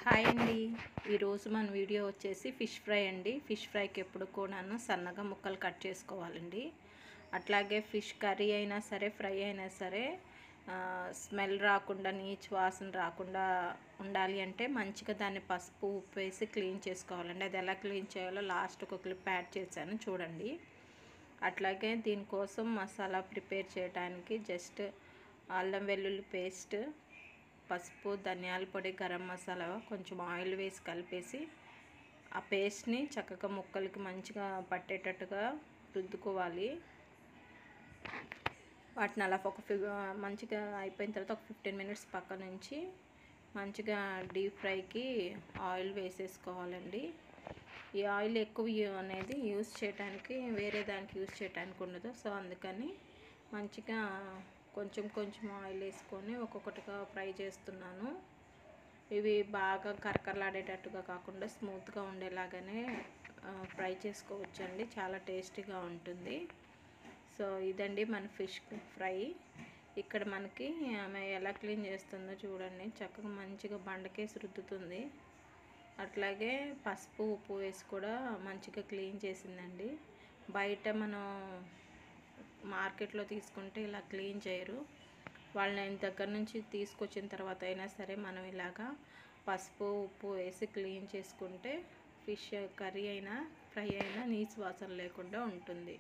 Hi అండి. ఈరోజు మన వీడియో వచ్చేసి ఫిష్ ఫ్రై అండి. ఫిష్ ఫ్రైకి ఎప్పుడు కూడాను సన్నగా ముక్కలు కట్ చేసుకోవాలండి. అట్లాగే ఫిష్ కర్రీ అయినా సరే, ఫ్రై అయినా సరే స్మెల్ రాకుండా, నీచు వాసన రాకుండా ఉండాలి అంటే మంచిగా దాన్ని పసుపు, ఉప్పు వేసి క్లీన్ చేసుకోవాలండి. అది ఎలా క్లీన్ చేయాలో లాస్ట్ ఒక క్లిప్ యాడ్ చేశాను చూడండి. అట్లాగే దీనికోసం మసాలా ప్రిపేర్ చేయడానికి జస్ట్ అల్లం వెల్లుల్లి పేస్ట్, పసుపు, ధనియాల పొడి, గరం మసాలా, కొంచెం ఆయిల్ వేసి కలిపేసి ఆ పేస్ట్ని చక్కగా ముక్కలకి మంచిగా పట్టేటట్టుగా రుద్దుకోవాలి. వాటిని అలా మంచిగా అయిపోయిన తర్వాత ఒక 15 మినిట్స్ పక్క నుంచి మంచిగా డీప్ ఫ్రైకి ఆయిల్ వేసేసుకోవాలండి. ఈ ఆయిల్ ఎక్కువ అనేది యూస్ చేయడానికి, వేరే దానికి యూస్ చేయడానికి ఉండదు. సో అందుకని మంచిగా కొంచెం కొంచెం ఆయిల్ వేసుకొని ఒక్కొక్కటిగా ఫ్రై చేస్తున్నాను. ఇవి బాగా కరకరలాడేటట్టుగా కాకుండా స్మూత్గా ఉండేలాగానే ఫ్రై చేసుకోవచ్చండి. చాలా టేస్టీగా ఉంటుంది. సో ఇదండి మన ఫిష్ ఫ్రై. ఇక్కడ మనకి ఆమె ఎలా క్లీన్ చేస్తుందో చూడండి. చక్కగా మంచిగా బండకేసి రుద్దుతుంది. అట్లాగే పసుపు, ఉప్పు వేసి కూడా మంచిగా క్లీన్ చేసిందండి. బయట మనం మార్కెట్లో తీసుకుంటే ఇలా క్లీన్ చేయరు. వాళ్ళని దగ్గర నుంచి తీసుకొచ్చిన తర్వాత అయినా సరే మనం ఇలాగా పసుపు, ఉప్పు వేసి క్లీన్ చేసుకుంటే ఫిష్ కర్రీ అయినా, ఫ్రై అయినా నీచు వాసన లేకుండా ఉంటుంది.